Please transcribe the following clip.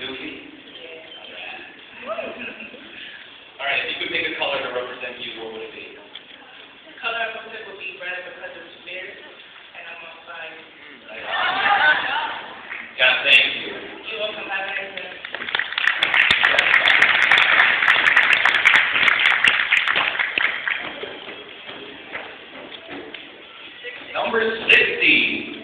goofy? Alright, if you could pick a color to represent you, what would it be? The color I would pick would be red because of spirit, and I'm on fire. God, thank you. You're welcome. Have a nice day. Number 60.